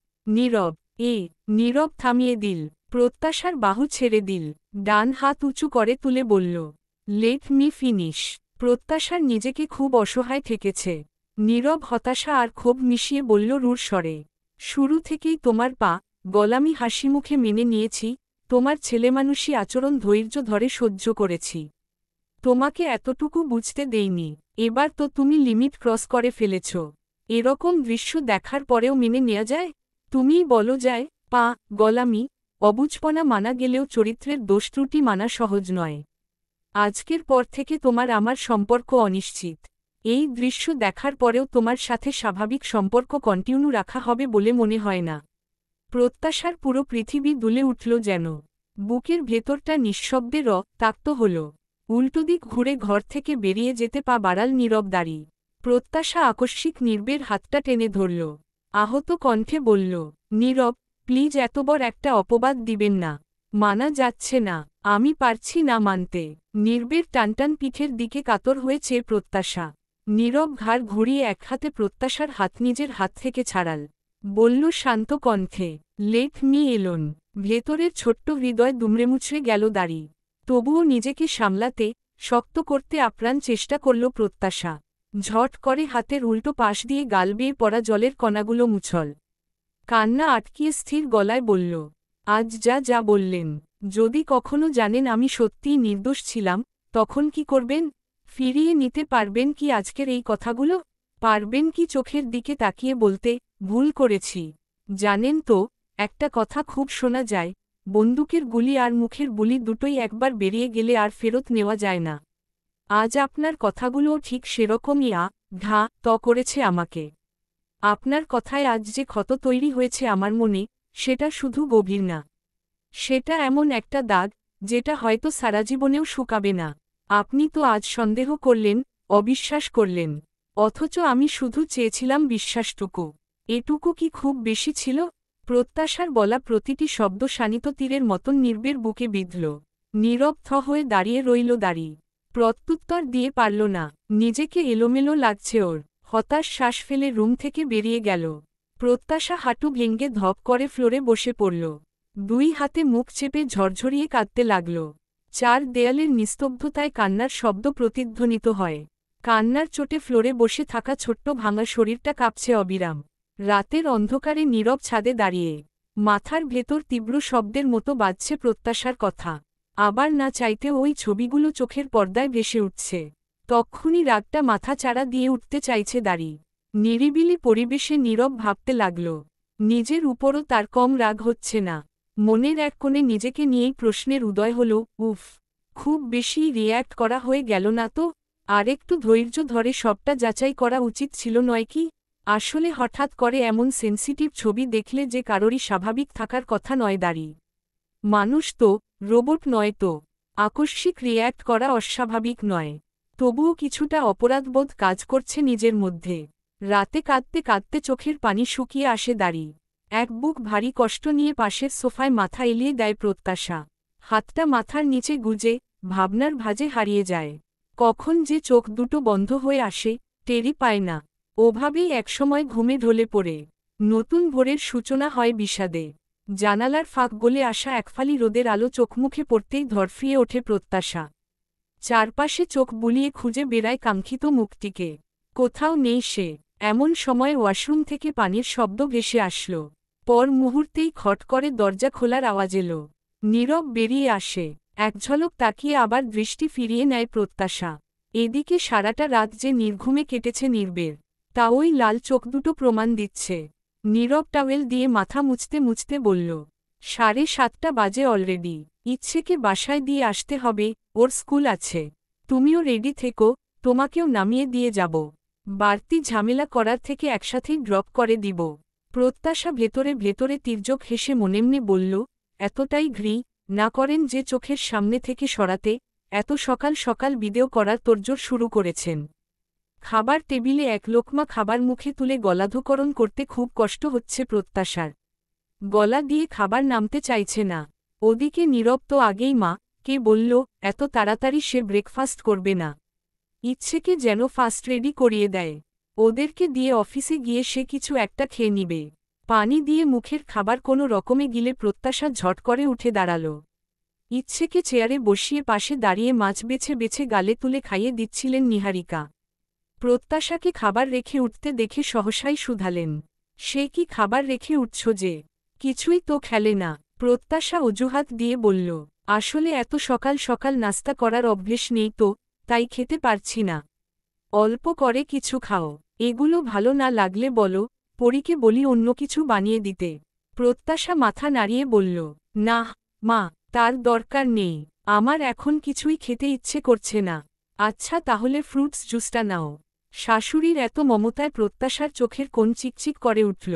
Speaker 1: নীরব থামিয়ে দিল। প্রত্যাশার বাহু ছেড়ে দিল। ডান হাত উঁচু করে তুলে বলল, লেট মি ফিনিশ। প্রত্যাশার নিজেকে খুব অসহায় ঠেকেছে। নীরব হতাশা আর ক্ষোভ মিশিয়ে বলল রূঢ় স্বরে, শুরু থেকেই তোমার গলামি হাসিমুখে মেনে নিয়েছি, তোমার ছেলেমানুষী আচরণ ধৈর্য ধরে সহ্য করেছি। তোমাকে এতটুকু বুঝতে দেইনি। এবার তো তুমি লিমিট ক্রস করে ফেলেছ। এরকম দৃশ্য দেখার পরেও মেনে নেওয়া যায়? তুমিই বলো যায়, গলামি, অবুঝপনা মানা গেলেও চরিত্রের দোষ ত্রুটি মানা সহজ নয়। আজকের পর থেকে তোমার আমার সম্পর্ক অনিশ্চিত। এই দৃশ্য দেখার পরেও তোমার সাথে স্বাভাবিক সম্পর্ক কন্টিনিউ রাখা হবে বলে মনে হয় না। প্রত্যাশার পুরো পৃথিবী দুলে উঠল যেন। বুকের ভেতরটা নিঃশব্দে তাক্ত হল। উল্টোদিক ঘুরে ঘর থেকে বেরিয়ে যেতে পা বাড়াল নীরব দাঁড়ি। প্রত্যাশা আকস্মিক নীরবের হাতটা টেনে ধরল। আহত কণ্ঠে বলল, নীরব, প্লিজ এত বড় একটা অপবাদ দিবেন না। মানা যাচ্ছে না। আমি পারছি না মানতে। নীরবের টানটান পিঠের দিকে কাতর হয়ে চেয়ে প্রত্যাশা। নীরব ঘাড় ঘুরিয়ে এক হাতে প্রত্যাশার হাত নিজের হাত থেকে ছাড়াল। বলল শান্ত কণ্ঠে, লেট মি এলোন। ভেতরের ছোট্ট হৃদয় দুমড়েমুচড়ে গেল দাঁড়ি। তবুও নিজেকে সামলাতে, শক্ত করতে আপ্রাণ চেষ্টা করল প্রত্যাশা। ঝট করে হাতের উল্টো পাশ দিয়ে গাল বেয়ে পড়া জলের কণাগুলো মুছল। কান্না আটকিয়ে স্থির গলায় বলল, আজ যা বললেন, যদি কখনো জানেন আমি সত্যিই নির্দোষ ছিলাম, তখন কি করবেন? ফিরিয়ে নিতে পারবেন কি আজকের এই কথাগুলো? পারবেন কি চোখের দিকে তাকিয়ে বলতে, ভুল করেছি? জানেন তো, একটা কথা খুব শোনা যায়, বন্দুকের গুলি আর মুখের বুলি দুটোই একবার বেরিয়ে গেলে আর ফেরত নেওয়া যায় না। আজ আপনার কথাগুলোও ঠিক সেরকমই করেছে আমাকে। আপনার কথায় আজ যে ক্ষত তৈরি হয়েছে আমার মনে, সেটা শুধু গভীর না। সেটা এমন একটা দাগ, যেটা হয়তো সারা জীবনেও শুকাবে না। আপনি তো আজ সন্দেহ করলেন, অবিশ্বাস করলেন। অথচ আমি শুধু চেয়েছিলাম বিশ্বাসটুকু। এটুকু কি খুব বেশি ছিল? প্রত্যাশার বলা প্রতিটি শব্দ শানিত তীরের মতন নির্বের বুকে বিঁধল। নীরব থ হয়ে দাঁড়িয়ে রইল দাঁড়ি। প্রত্যুত্তর দিয়ে পারল না। নিজেকে এলোমেলো লাগছে ওর। হতাশ শ্বাস ফেলে রুম থেকে বেরিয়ে গেল। প্রত্যাশা হাঁটু ভেঙে ধপ করে ফ্লোরে বসে পড়ল। দুই হাতে মুখ চেপে ঝরঝরিয়ে কাঁদতে লাগল। চার দেয়ালের নিস্তব্ধতায় কান্নার শব্দ প্রতিধ্বনিত হয়। কান্নার চোটে ফ্লোরে বসে থাকা ছোট্ট ভাঙা শরীরটা কাঁপছে অবিরাম। রাতের অন্ধকারে নীরব ছাদে দাঁড়িয়ে মাথার ভেতর তীব্র শব্দের মতো বাজছে প্রত্যাশার কথা। আবার না চাইতে ওই ছবিগুলো চোখের পর্দায় ভেসে উঠছে। তক্ষুনি রাগটা মাথা চাড়া দিয়ে উঠতে চাইছে দাঁড়ি। নিরিবিলি পরিবেশে নীরব ভাবতে লাগল। নিজের উপরও তার কম রাগ হচ্ছে না। মনের এক কোণে নিজেকে নিয়েই প্রশ্নের উদয় হল, উফ, খুব বেশি রিয়্যাক্ট করা হয়ে গেল না তো? আরেকটু ধৈর্য ধরে সবটা যাচাই করা উচিত ছিল নয় কি? আসলে হঠাৎ করে এমন সেন্সিটিভ ছবি দেখলে যে কারোরই স্বাভাবিক থাকার কথা নয় দাঁড়ি। মানুষ তো, রোবট নয় তো। আকস্মিক রিয়্যাক্ট করা অস্বাভাবিক নয়। তবুও কিছুটা অপরাধবোধ কাজ করছে নিজের মধ্যে। রাতে কাঁদতে কাঁদতে চোখের পানি শুকিয়ে আসে দাঁড়ি। এক বুক ভারী কষ্ট নিয়ে পাশের সোফায় মাথা এলিয়ে দেয় প্রত্যাশা। হাতটা মাথার নিচে গুজে ভাবনার ভাঁজে হারিয়ে যায়। কখন যে চোখ দুটো বন্ধ হয়ে আসে টেরই পায় না। ওভাবেই একসময় ঘুমে ঢলে পড়ে। নতুন ভোরের সূচনা হয় বিষাদে। জানালার ফাঁক গলে আসা একফালি রোদের আলো চোখমুখে পড়তেই ধরফিয়ে ওঠে প্রত্যাশা। চারপাশে চোখ বুলিয়ে খুঁজে বেড়ায় কাঙ্ক্ষিত মুখটিকে। কোথাও নেই সে। এমন সময় ওয়াশরুম থেকে পানির শব্দ ভেসে আসল। পর মুহূর্তেই খট করে দরজা খোলার আওয়াজ এলো। নীরব বেরিয়ে আসে। এক ঝলক তাকিয়ে আবার দৃষ্টি ফিরিয়ে নেয় প্রত্যাশা। এদিকে সারাটা রাত যে নির্ঘুমে কেটেছে নির্বের, তা ওই লাল চোখ দুটো প্রমাণ দিচ্ছে। নীরব টাওয়েল দিয়ে মাথা মুছতে মুছতে বলল, 7:30 বাজে অলরেডি। ইচ্ছেকে বাসায় দিয়ে আসতে হবে, ওর স্কুল আছে। তুমিও রেডি থেকো, তোমাকেও নামিয়ে দিয়ে যাব। বাড়তি ঝামেলা করার থেকে একসাথেই ড্রপ করে দিব। প্রত্যাশা ভেতরে ভেতরে তির্যক হেসে মনেমনে বলল, এতটাই ঘৃ না করেন যে চোখের সামনে থেকে সরাতে এত সকাল সকাল ভিডিও করার তোড়জোড় শুরু করেছেন। খাবার টেবিলে এক লোকমা খাবার মুখে তুলে গলাধঃকরণ করতে খুব কষ্ট হচ্ছে প্রত্যাশার। গলা দিয়ে খাবার নামতে চাইছে না। ওদিকে নীরব তো আগেই মা কে বলল এত তাড়াতাড়ি সে ব্রেকফাস্ট করবে না। ইচ্ছেকে যেন ফাস্ট রেডি করিয়ে দেয়। ওদেরকে দিয়ে অফিসে গিয়ে সে কিছু একটা খেয়ে নিবে। পানি দিয়ে মুখের খাবার কোনো রকমে গিলে প্রত্যাশা ঝট করে উঠে দাঁড়াল। ইচ্ছেকে চেয়ারে বসিয়ে পাশে দাঁড়িয়ে মাছ বেছে বেছে গালে তুলে খাইয়ে দিচ্ছিলেন নিহারিকা। প্রত্যাশাকে খাবার রেখে উঠতে দেখে সহসাই শুধালেন, সে কি খাবার রেখে উঠছ যে? কিছুই তো খেলে না। প্রত্যাশা অজুহাত দিয়ে বলল, আসলে এত সকাল সকাল নাস্তা করার অভ্যেস নেই তো, তাই খেতে পারছি না। অল্প করে কিছু খাও। এগুলো ভালো না লাগলে বলো, পরীকে বলি অন্য কিছু বানিয়ে দিতে। প্রত্যাশা মাথা নাড়িয়ে বলল, না মা, তার দরকার নেই। আমার এখন কিছুই খেতে ইচ্ছে করছে না। আচ্ছা তাহলে ফ্রুটস জুসটা নাও। শাশুড়ির এত মমতায় প্রত্যাশার চোখের কোণ চিকচিক করে উঠল।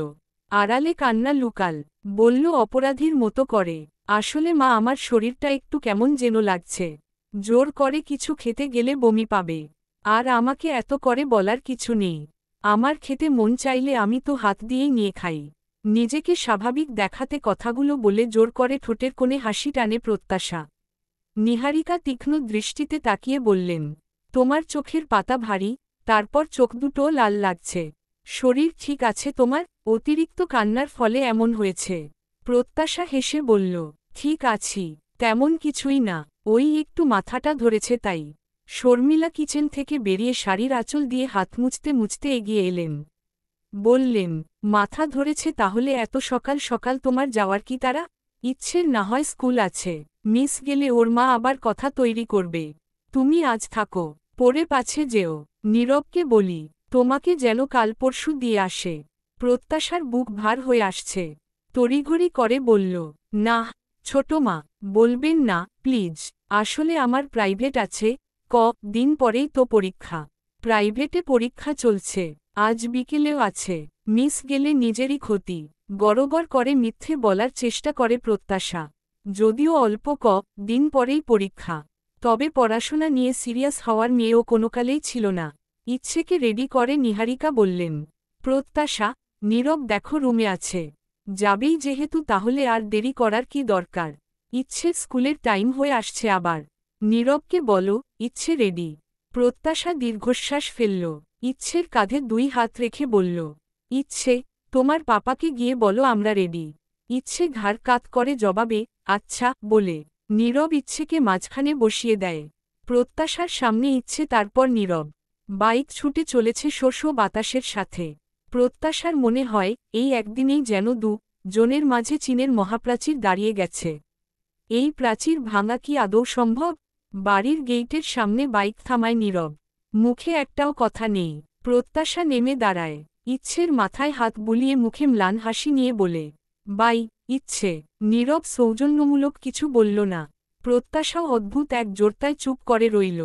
Speaker 1: আড়ালে কান্না লুকাল। বলল অপরাধীর মতো করে, আসলে মা আমার শরীরটা একটু কেমন যেন লাগছে। জোর করে কিছু খেতে গেলে বমি পাবে। আর আমাকে এত করে বলার কিছু নেই। আমার খেতে মন চাইলে আমি তো হাত দিয়েই নিয়ে খাই। নিজেকে স্বাভাবিক দেখাতে কথাগুলো বলে জোর করে ঠোঁটের কোণে হাসি টানে প্রত্যাশা। নিহারিকা তীক্ষ্ণ দৃষ্টিতে তাকিয়ে বললেন, তোমার চোখের পাতা ভারী, তারপর চোখ দুটো লাল লাগছে। শরীর ঠিক আছে তোমার? অতিরিক্ত কান্নার ফলে এমন হয়েছে। প্রত্যাশা হেসে বলল, ঠিক আছি, তেমন কিছুই না, ওই একটু মাথাটা ধরেছে তাই। শর্মিলা কিচেন থেকে বেরিয়ে শাড়ির আঁচল দিয়ে হাত মুছতে মুছতে এগিয়ে এলেন। বললেন, মাথা ধরেছে তাহলে এত সকাল সকাল তোমার যাওয়ার কি তারা? ইচ্ছের না হয় স্কুল আছে, মিস গেলে ওর মা আবার কথা তৈরি করবে। তুমি আজ থাকো, পরে পাছে যেও। নীরবকে বলি, তোমাকে যেন কাল পরশু দিয়ে আসে। প্রত্যাশার বুক ভার হয়ে আসছে। তড়িঘড়ি করে বলল, না ছোট মা, বলবেন না প্লিজ। আসলে আমার প্রাইভেট আছে, দিন পরেই তো পরীক্ষা। প্রাইভেটে পরীক্ষা চলছে, আজ বিকেলেও আছে। মিস গেলে নিজেরই ক্ষতি। গড়গড় করে মিথ্যে বলার চেষ্টা করে প্রত্যাশা। যদিও অল্প দিন পরেই পরীক্ষা, তবে পড়াশোনা নিয়ে সিরিয়াস হওয়ার মেয়েও কোনোকালেই ছিল না। ইচ্ছেকে রেডি করে নিহারিকা বললেন, প্রত্যাশা, নীরব দেখো রুমে আছে। যাবেই যেহেতু তাহলে আর দেরি করার কি দরকার। ইচ্ছের স্কুলের টাইম হয়ে আসছে আবার। নীরবকে বলো, ইচ্ছে রেডি। প্রত্যাশা দীর্ঘশ্বাস ফেলল। ইচ্ছের কাঁধে 2 হাত রেখে বলল, ইচ্ছে, তোমার পাপাকে গিয়ে বলো আমরা রেডি। ইচ্ছে ঘাড় কাত করে জবাবে, আচ্ছা, বলে নীরব ইচ্ছেকে মাঝখানে বসিয়ে দেয়। প্রত্যাশার সামনে ইচ্ছে, তারপর নীরব। বাইক ছুটে চলেছে শোষো বাতাসের সাথে। প্রত্যাশার মনে হয় এই একদিনেই যেন জনের মাঝে চীনের মহাপ্রাচীর দাঁড়িয়ে গেছে। এই প্রাচীর ভাঙা কি আদৌ সম্ভব? বাড়ির গেইটের সামনে বাইক থামায় নীরব। মুখে একটাও কথা নেই। প্রত্যাশা নেমে দাঁড়ায়। ইচ্ছের মাথায় হাত বুলিয়ে মুখে ম্লান হাসি নিয়ে বলে, বাই, ইচ্ছে। নীরব সৌজন্যমূলক কিছু বলল না। প্রত্যাশাও অদ্ভুত এক জোরতায় চুপ করে রইল।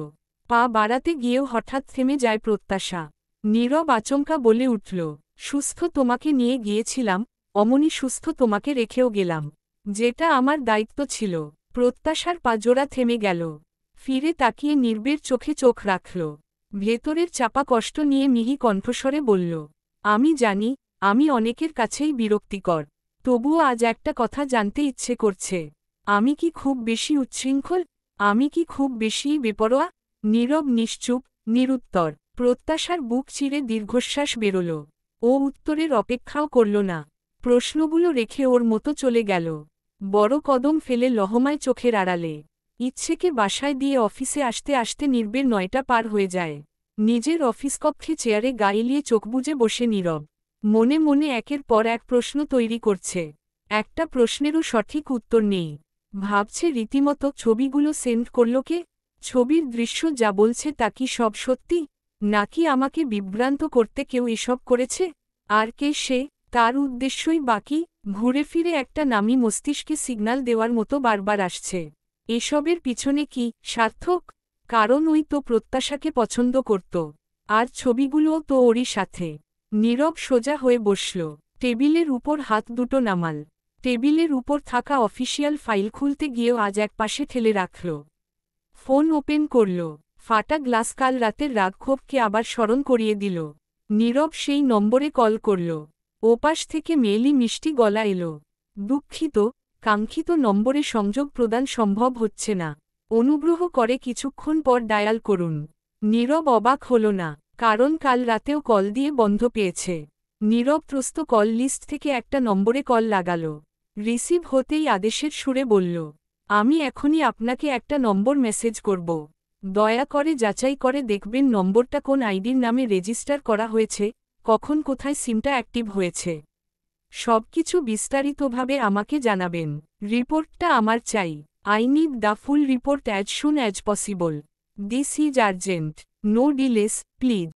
Speaker 1: পা বাড়াতে গিয়েও হঠাৎ থেমে যায় প্রত্যাশা। নীরব আচমকা বলে উঠল, সুস্থ তোমাকে নিয়ে গিয়েছিলাম, অমনি সুস্থ তোমাকে রেখেও গেলাম। যেটা আমার দায়িত্ব ছিল। প্রত্যাশার পাজোড়া থেমে গেল। ফিরে তাকিয়ে নির্বের চোখে চোখ রাখল। ভেতরের চাপা কষ্ট নিয়ে মিহি কণ্ঠস্বরে বলল, আমি জানি, আমি অনেকের কাছেই বিরক্তিকর। তবুও আজ একটা কথা জানতে ইচ্ছে করছে। আমি কি খুব বেশি উচ্ছৃঙ্খল? আমি কি খুব বেশিই বেপরোয়া? নীরব নিশ্চুপ, নিরুত্তর। প্রত্যাশার বুক চিরে দীর্ঘশ্বাস বেরোল। ও উত্তরের অপেক্ষাও করল না। প্রশ্নগুলো রেখে ওর মতো চলে গেল। বড় কদম ফেলে লহমায় চোখের আড়ালে। ইচ্ছেকে বাসায় দিয়ে অফিসে আসতে আসতে নির্বের 9টা পার হয়ে যায়। নিজের অফিস কক্ষে চেয়ারে গা এলিয়ে চোখ বুজে বসে নীরব। মনে মনে একের পর এক প্রশ্ন তৈরি করছে। একটা প্রশ্নেরও সঠিক উত্তর নেই। ভাবছে রীতিমতো ছবিগুলো সেন্ড করল কে? ছবির দৃশ্য যা বলছে তা কি সব সত্যি? নাকি আমাকে বিভ্রান্ত করতে কেউ এসব করেছে? আর কে সে? তার উদ্দেশ্যই বাকি? ঘুরে ফিরে একটা নামই মস্তিষ্কে সিগন্যাল দেওয়ার মতো বারবার আসছে। এসবের পিছনে কি সার্থক? কারণ ওই তো প্রত্যাশাকে পছন্দ করত। আর ছবিগুলোও তো ওরই সাথে। নীরব সোজা হয়ে বসল। টেবিলের উপর হাত দুটো নামাল। টেবিলের উপর থাকা অফিসিয়াল ফাইল খুলতে গিয়েও আজ একপাশে ঠেলে রাখল। ফোন ওপেন করল। ফাটা গ্লাস কাল রাতের রাগক্ষোভকে আবার স্মরণ করিয়ে দিল। নীরব সেই নম্বরে কল করল। ওপাশ থেকে মেয়েলি মিষ্টি গলা এলো, দুঃখিত, কাঙ্ক্ষিত নম্বরে সংযোগ প্রদান সম্ভব হচ্ছে না। অনুগ্রহ করে কিছুক্ষণ পর ডায়াল করুন। নীরব অবাক হল না, কারণ কাল রাতেও কল দিয়ে বন্ধ পেয়েছে। নীরব ত্রস্ত কল লিস্ট থেকে একটা নম্বরে কল লাগাল। রিসিভ হতেই আদেশের সুরে বলল, আমি এখনই আপনাকে একটা নম্বর মেসেজ করব। দয়া করে যাচাই করে দেখবেন নম্বরটা কোন আইডির নামে রেজিস্টার করা হয়েছে, কখন কোথায় সিমটা অ্যাক্টিভ হয়েছে। সবকিছু বিস্তারিতভাবে আমাকে জানাবেন। রিপোর্টটা আমার চাই। I need the full report as soon as possible. This is urgent. No delays, please.